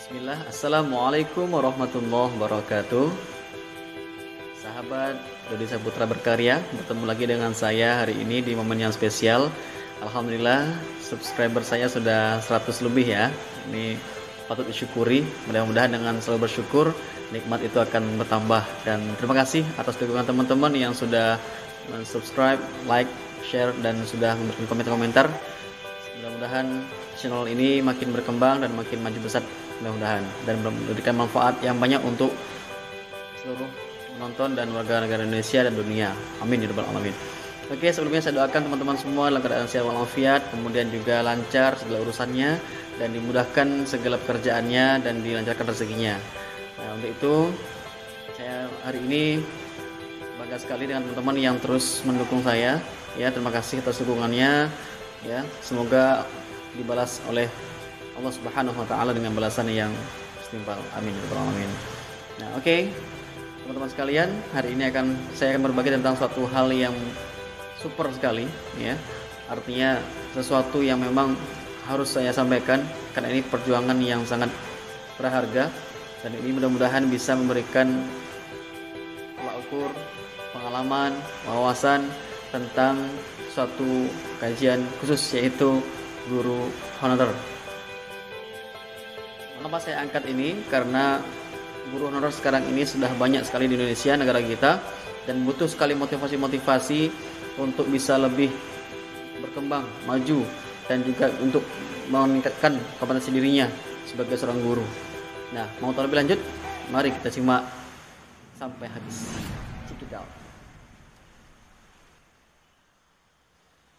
Bismillah, Assalamualaikum warahmatullahi wabarakatuh. Sahabat Dodi Saputra Berkarya, bertemu lagi dengan saya hari ini di momen yang spesial. Alhamdulillah, subscriber saya sudah 100 lebih ya. Ini patut disyukuri. Mudah-mudahan dengan selalu bersyukur, nikmat itu akan bertambah. Dan terima kasih atas dukungan teman-teman yang sudah subscribe, like, share, dan sudah memberikan komentar-komentar. Mudah-mudahan channel ini makin berkembang dan makin maju besar, mudah-mudahan, dan memberikan manfaat yang banyak untuk seluruh penonton dan warga negara Indonesia dan dunia. Amin ya rabbal alamin. Oke, sebelumnya saya doakan teman-teman semua dalam keadaan sehat walafiat, kemudian juga lancar segala urusannya dan dimudahkan segala pekerjaannya dan dilancarkan rezekinya. Nah, untuk itu saya hari ini bangga sekali dengan teman-teman yang terus mendukung saya. Ya, terima kasih atas dukungannya. Ya, semoga dibalas oleh Allah Subhanahu wa taala dengan balasan yang setimpal. Amin ya rabbal alamin. Nah, oke. Teman-teman sekalian, hari ini saya akan berbagi tentang suatu hal yang super sekali ya. Artinya sesuatu yang memang harus saya sampaikan karena ini perjuangan yang sangat berharga dan ini mudah-mudahan bisa memberikan tolak ukur, pengalaman, wawasan tentang suatu kajian khusus yaitu guru honorer. Kenapa saya angkat ini? Karena guru honorer sekarang ini sudah banyak sekali di Indonesia, negara kita, dan butuh sekali motivasi-motivasi untuk bisa lebih berkembang, maju, dan juga untuk meningkatkan kompetensi dirinya sebagai seorang guru. Nah, mau tahu lebih lanjut? Mari kita simak sampai habis. Check it out.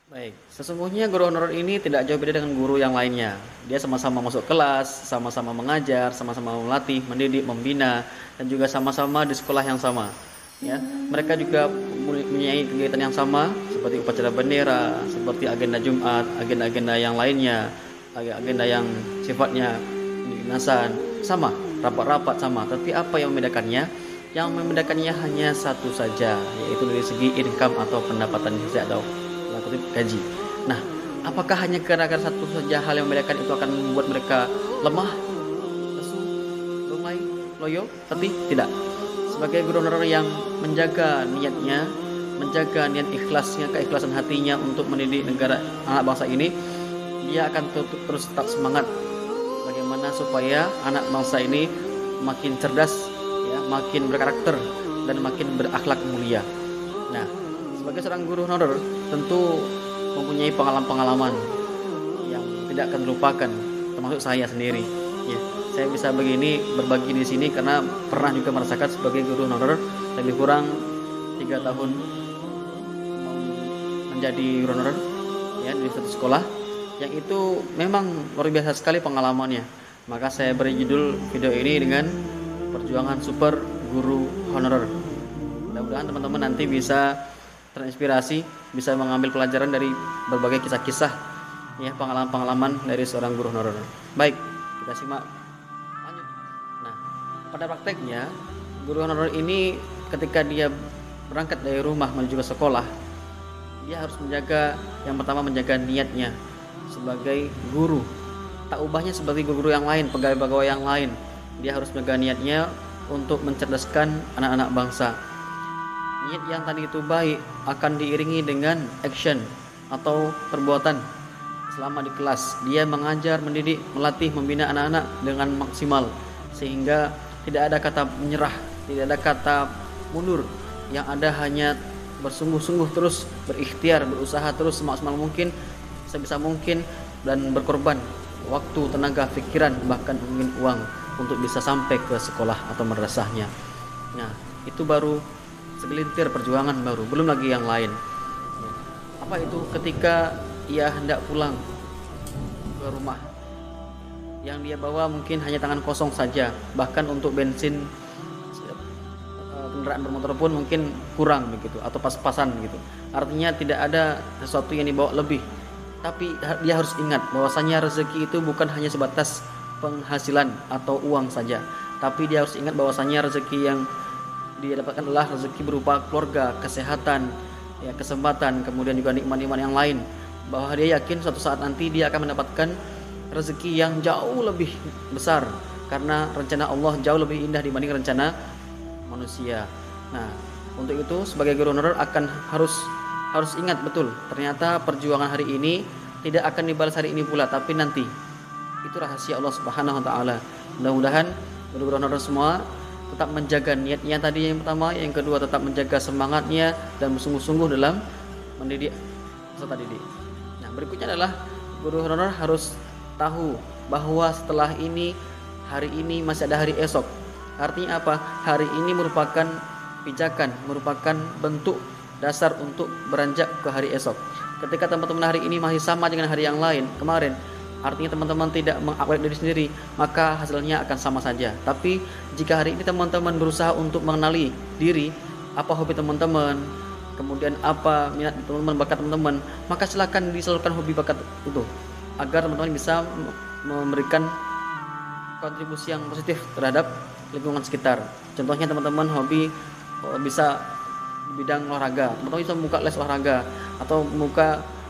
Baik, sesungguhnya guru honorer ini tidak jauh beda dengan guru yang lainnya. Dia sama-sama masuk kelas, sama-sama mengajar, sama-sama melatih, mendidik, membina, dan juga sama-sama di sekolah yang sama. Ya, mereka juga mempunyai kegiatan yang sama seperti upacara bendera, seperti agenda Jumat, agenda-agenda yang lainnya, agenda yang sifatnya kedinasan, sama, rapat-rapat sama. Tapi apa yang membedakannya? Yang membedakannya hanya satu saja, yaitu dari segi income atau pendapatan atau gaji. Nah, apakah hanya gara-gara satu saja hal yang membedakan itu akan membuat mereka lemah, lesu, lumai, loyo? Tapi tidak. Sebagai guru honorer yang menjaga niatnya, menjaga niat ikhlasnya, keikhlasan hatinya untuk mendidik negara anak bangsa ini, dia akan terus tetap semangat bagaimana supaya anak bangsa ini makin cerdas, ya, makin berkarakter dan makin berakhlak mulia. Nah, sebagai seorang guru honorer tentu mempunyai pengalaman-pengalaman yang tidak akan terlupakan, termasuk saya sendiri. Ya, saya bisa berbagi di sini karena pernah juga merasakan sebagai guru honorer lebih kurang 3 tahun menjadi guru honorer ya di satu sekolah, yang itu memang luar biasa sekali pengalamannya. Maka saya beri judul video ini dengan perjuangan super guru honorer. Mudah-mudahan teman-teman nanti bisa terinspirasi, bisa mengambil pelajaran dari berbagai kisah-kisah ya, pengalaman-pengalaman dari seorang guru honorer. Baik, kita simak lanjut. Nah, pada prakteknya guru honorer ini ketika dia berangkat dari rumah menuju ke sekolah, dia harus yang pertama menjaga niatnya sebagai guru. Tak ubahnya sebagai guru yang lain, pegawai-pegawai yang lain, dia harus menjaga niatnya untuk mencerdaskan anak-anak bangsa. Niat yang tadi itu baik akan diiringi dengan action atau perbuatan. Selama di kelas dia mengajar, mendidik, melatih, membina anak-anak dengan maksimal, sehingga tidak ada kata menyerah, tidak ada kata mundur. Yang ada hanya bersungguh-sungguh terus, berikhtiar, berusaha terus semaksimal mungkin, sebisa mungkin, dan berkorban waktu, tenaga, pikiran, bahkan mungkin uang untuk bisa sampai ke sekolah atau madrasahnya. Nah, itu baru segelintir perjuangan baru, belum lagi yang lain. Apa itu? Ketika ia hendak pulang ke rumah, yang dia bawa mungkin hanya tangan kosong saja, bahkan untuk bensin kendaraan bermotor pun mungkin kurang begitu, atau pas-pasan gitu. Artinya tidak ada sesuatu yang dibawa lebih. Tapi dia harus ingat bahwasanya rezeki itu bukan hanya sebatas penghasilan atau uang saja, tapi dia harus ingat bahwasanya rezeki yang dia dapatkan adalah rezeki berupa keluarga, kesehatan, ya, kesempatan, kemudian juga nikmat-nikmat yang lain. Bahwa dia yakin suatu saat nanti dia akan mendapatkan rezeki yang jauh lebih besar karena rencana Allah jauh lebih indah dibanding rencana manusia. Nah, untuk itu sebagai guru honorer harus ingat betul, ternyata perjuangan hari ini tidak akan dibalas hari ini pula, tapi nanti. Itu rahasia Allah Subhanahu wa taala. Mudah-mudahan guru-guru honorer semua tetap menjaga niatnya tadi yang pertama, yang kedua tetap menjaga semangatnya dan bersungguh-sungguh dalam mendidik peserta didik. Nah, berikutnya adalah guru honorer harus tahu bahwa setelah ini, hari ini masih ada hari esok. Artinya apa? Hari ini merupakan pijakan, merupakan bentuk dasar untuk beranjak ke hari esok. Ketika teman-teman hari ini masih sama dengan hari yang lain kemarin, artinya teman-teman tidak mengupgrade diri sendiri, maka hasilnya akan sama saja. Tapi jika hari ini teman-teman berusaha untuk mengenali diri, apa hobi teman-teman, kemudian apa minat teman-teman, bakat teman-teman, maka silakan disalurkan hobi bakat itu agar teman-teman bisa memberikan kontribusi yang positif terhadap lingkungan sekitar. Contohnya teman-teman hobi bisa di bidang olahraga, teman-teman bisa membuka les olahraga atau membuka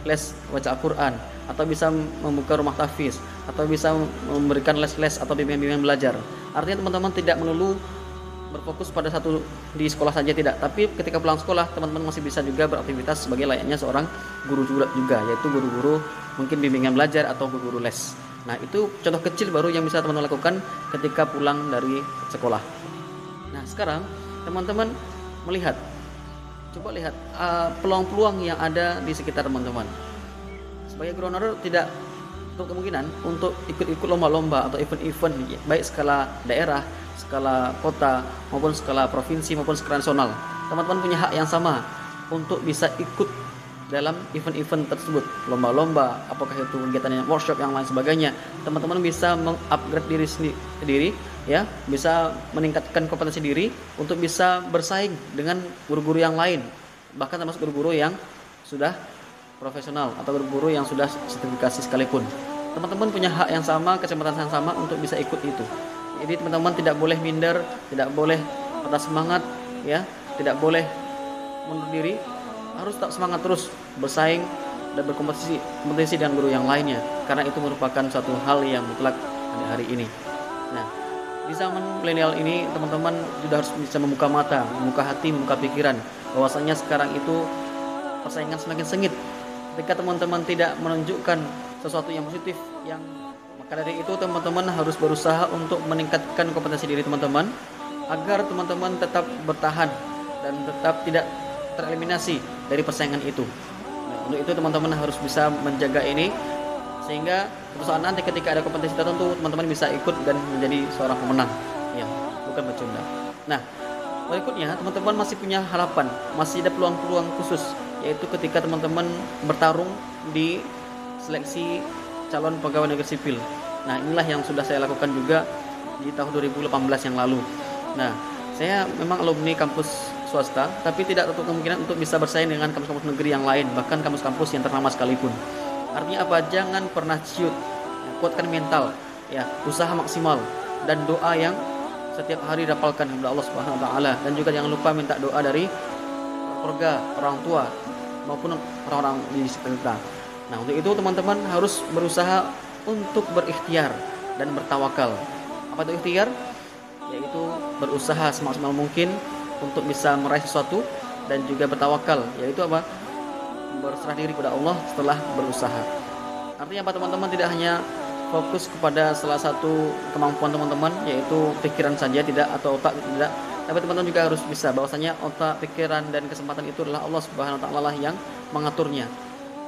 les baca Al-Quran, atau bisa membuka rumah tahfiz, atau bisa memberikan les-les atau bimbingan belajar. Artinya teman-teman tidak melulu berfokus pada satu di sekolah saja, tidak, tapi ketika pulang sekolah teman-teman masih bisa juga beraktivitas sebagai layaknya seorang guru juga, yaitu guru-guru mungkin bimbingan belajar atau guru les. Nah, itu contoh kecil baru yang bisa teman-teman lakukan ketika pulang dari sekolah. Nah, sekarang teman-teman coba lihat peluang-peluang yang ada di sekitar teman-teman. Sebagai guru honorer tidak untuk kemungkinan untuk ikut-ikut lomba-lomba atau event-event baik skala daerah, skala kota maupun skala provinsi maupun skala nasional. Teman-teman punya hak yang sama untuk bisa ikut dalam event-event tersebut, lomba-lomba, apakah itu kegiatan workshop yang lain sebagainya. Teman-teman bisa mengupgrade diri sendiri, ya, bisa meningkatkan kompetensi diri untuk bisa bersaing dengan guru-guru yang lain, bahkan termasuk guru-guru yang sudah profesional atau guru-guru yang sudah sertifikasi sekalipun. Teman-teman punya hak yang sama, kesempatan yang sama untuk bisa ikut itu. Jadi teman-teman tidak boleh minder, tidak boleh patah semangat, ya, tidak boleh mundur diri, harus tetap semangat terus bersaing dan berkompetisi dengan guru yang lainnya, karena itu merupakan suatu hal yang mutlak pada hari ini. Nah, di zaman milenial ini teman-teman sudah harus bisa membuka mata, membuka hati, membuka pikiran bahwasanya sekarang itu persaingan semakin sengit. Ketika teman-teman tidak menunjukkan sesuatu yang positif, maka dari itu teman-teman harus berusaha untuk meningkatkan kompetensi diri teman-teman agar teman-teman tetap bertahan dan tetap tidak tereliminasi dari persaingan itu. Nah, untuk itu teman-teman harus bisa menjaga ini sehingga suatu saat nanti ketika ada kompetensi tertentu teman-teman bisa ikut dan menjadi seorang pemenang, ya, bukan pecunda. Nah, berikutnya teman-teman masih punya harapan, masih ada peluang-peluang khusus, yaitu ketika teman-teman bertarung di seleksi calon pegawai negeri sipil. Nah, inilah yang sudah saya lakukan juga di tahun 2018 yang lalu. Nah, saya memang alumni kampus swasta, tapi tidak tertutup kemungkinan untuk bisa bersaing dengan kampus-kampus negeri yang lain, bahkan kampus-kampus yang ternama sekalipun. Artinya apa? Jangan pernah ciut, kuatkan mental, ya, usaha maksimal dan doa yang setiap hari dapalkan kepada Allah Subhanahu wa taala, dan juga jangan lupa minta doa dari keluarga, orang tua maupun orang-orang di sekitar kita. Nah, untuk itu teman-teman harus berusaha untuk berikhtiar dan bertawakal. Apa itu ikhtiar? Yaitu berusaha semaksimal mungkin untuk bisa meraih sesuatu, dan juga bertawakal, yaitu apa? Berserah diri kepada Allah setelah berusaha. Artinya apa teman-teman? Tidak hanya fokus kepada salah satu kemampuan teman-teman, yaitu pikiran saja tidak, atau otak tidak, tapi teman-teman juga harus bisa bahwasanya otak, pikiran dan kesempatan itu adalah Allah Subhanahu wa taala yang mengaturnya.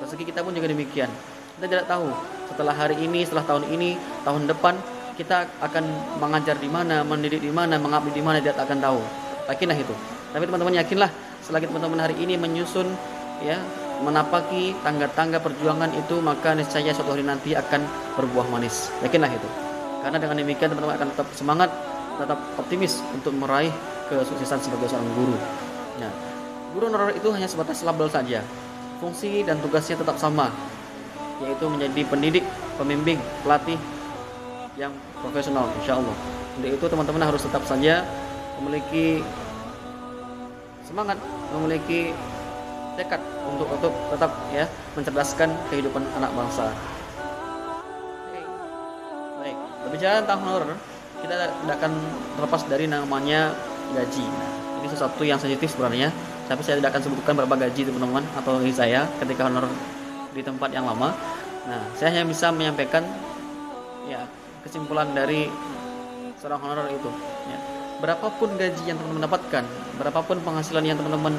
Rezeki kita pun juga demikian. Kita tidak tahu setelah hari ini, setelah tahun ini, tahun depan kita akan mengajar di mana, mendidik di mana, mengabdi di mana, tidak akan tahu. Yakinlah itu. Tapi teman-teman yakinlah, selagi teman-teman hari ini menyusun, ya, menapaki tangga-tangga perjuangan itu, maka niscaya suatu hari nanti akan berbuah manis. Yakinlah itu. Karena dengan demikian teman-teman akan tetap semangat, tetap optimis untuk meraih kesuksesan sebagai seorang guru. Nah, guru honorer itu hanya sebatas label saja. Fungsi dan tugasnya tetap sama, yaitu menjadi pendidik, pembimbing, pelatih yang profesional, insya Allah. Untuk itu teman-teman harus tetap saja memiliki semangat, memiliki tekad untuk tetap, ya, mencerdaskan kehidupan anak bangsa. Baik, berbicara tentang honorer, kita tidak akan terlepas dari namanya gaji. Nah, ini sesuatu yang sensitif sebenarnya, tapi saya tidak akan sebutkan berapa gaji teman-teman atau gaji saya ketika honor di tempat yang lama. Nah, saya hanya bisa menyampaikan ya kesimpulan dari seorang honorer itu. Ya. Berapapun gaji yang teman-teman dapatkan, berapapun penghasilan yang teman-teman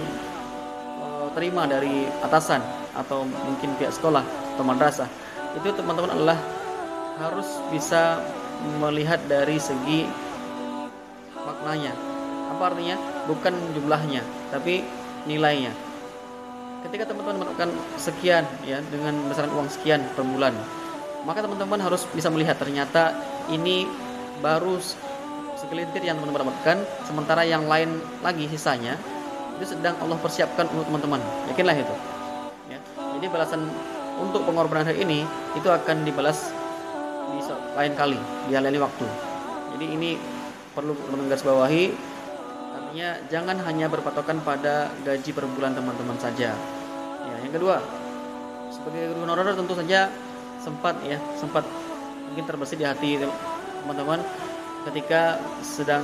terima dari atasan atau mungkin pihak sekolah atau madrasah, itu teman-teman adalah harus bisa melihat dari segi maknanya. Apa artinya? Bukan jumlahnya, tapi nilainya. Ketika teman-teman mendapatkan sekian ya dengan besaran uang sekian per bulan, maka teman-teman harus bisa melihat ternyata ini baru segelintir yang teman-teman dapatkan, sementara yang lain lagi sisanya itu sedang Allah persiapkan untuk teman-teman. Yakinlah itu. Ya. Jadi balasan untuk pengorbanan hari ini itu akan dibalas di lain kali, di lain waktu. Jadi ini perlu menggarisbawahi. Artinya jangan hanya berpatokan pada gaji per bulan teman-teman saja. Ya, yang kedua, sebagai guru honorer tentu saja sempat mungkin terbesit di hati teman-teman ketika sedang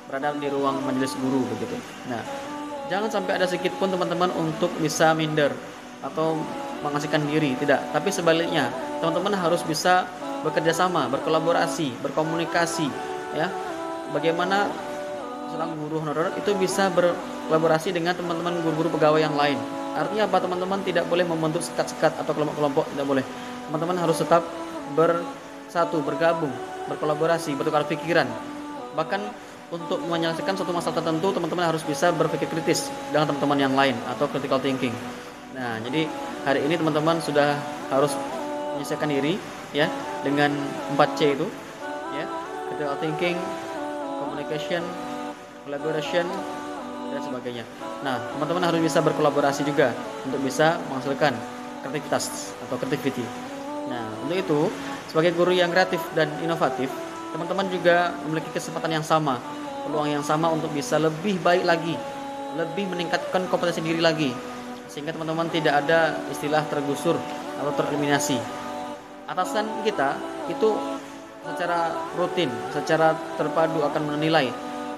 berada di ruang majelis guru begitu. Nah, jangan sampai ada sedikit pun teman-teman untuk bisa minder atau mengasihkan diri, tidak. Tapi sebaliknya, teman-teman harus bisa bekerja sama, berkolaborasi, berkomunikasi, ya. Bagaimana seorang guru honorer itu bisa berkolaborasi dengan teman-teman guru-guru pegawai yang lain. Artinya apa? Teman-teman tidak boleh membentuk sekat-sekat atau kelompok-kelompok, tidak boleh. Teman-teman harus tetap bersatu, bergabung, berkolaborasi, bertukar pikiran. Bahkan untuk menyelesaikan suatu masalah tertentu, teman-teman harus bisa berpikir kritis dengan teman-teman yang lain atau critical thinking. Nah, jadi hari ini teman-teman sudah harus menyelesaikan diri ya dengan 4C itu ya, critical thinking, communication, collaboration dan sebagainya. Nah, teman-teman harus bisa berkolaborasi juga untuk bisa menghasilkan kreativitas atau creativity. Nah, untuk itu sebagai guru yang kreatif dan inovatif, teman-teman juga memiliki kesempatan yang sama, peluang yang sama untuk bisa lebih baik lagi, lebih meningkatkan kompetensi diri lagi, sehingga teman-teman tidak ada istilah tergusur atau tereliminasi. Atasan kita itu secara rutin, secara terpadu akan menilai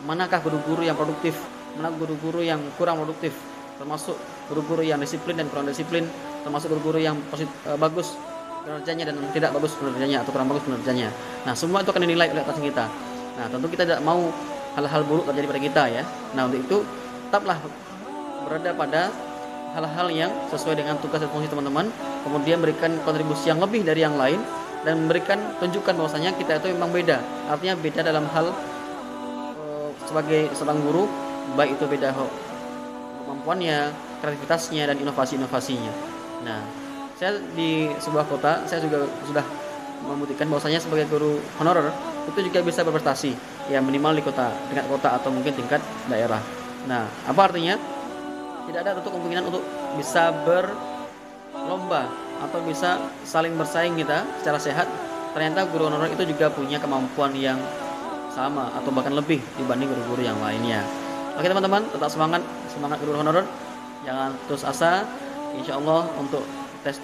manakah guru-guru yang produktif, mana guru-guru yang kurang produktif, termasuk guru-guru yang disiplin dan kurang disiplin, termasuk guru-guru yang bagus kinerjanya dan tidak bagus kinerjanya atau kurang bagus kinerjanya. Nah, semua itu akan dinilai oleh atasan kita. Nah, tentu kita tidak mau hal-hal buruk terjadi pada kita ya. Nah, untuk itu tetaplah berada pada hal-hal yang sesuai dengan tugas dan fungsi teman-teman, kemudian berikan kontribusi yang lebih dari yang lain dan memberikan tunjukkan bahwasanya kita itu memang beda. Artinya beda dalam hal sebagai seorang guru, baik itu beda kemampuannya, kreativitasnya dan inovasi-inovasinya. Nah, saya di sebuah kota, saya juga sudah membuktikan bahwasanya sebagai guru honorer itu juga bisa berprestasi, ya minimal di tingkat kota atau mungkin tingkat daerah. Nah, apa artinya? Tidak ada tentu kemungkinan untuk bisa berlomba atau bisa saling bersaing kita secara sehat. Ternyata guru honorer itu juga punya kemampuan yang sama atau bahkan lebih dibanding guru-guru yang lainnya. Oke teman-teman, tetap semangat guru honorer, jangan putus asa. Insya Allah untuk tes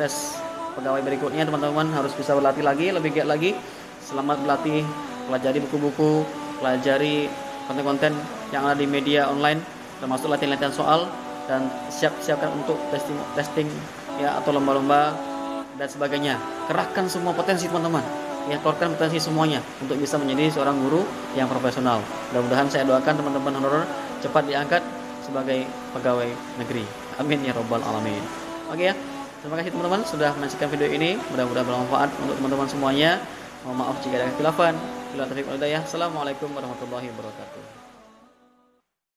pegawai berikutnya teman-teman harus bisa berlatih lagi, lebih giat lagi. Selamat berlatih, pelajari buku-buku, pelajari konten-konten yang ada di media online, termasuk latihan-latihan soal, dan siapkan untuk testing ya atau lomba-lomba dan sebagainya. Kerahkan semua potensi teman-teman, ya keluarkan potensi semuanya untuk bisa menjadi seorang guru yang profesional. Mudah-mudahan saya doakan teman-teman honorer cepat diangkat sebagai pegawai negeri. Amin ya robbal alamin. Oke ya. Terima kasih teman-teman sudah menyaksikan video ini. Mudah-mudahan bermanfaat untuk teman-teman semuanya. Mohon maaf jika ada kekhilafan. Bila taufiq wal hidayah. Assalamualaikum warahmatullahi wabarakatuh.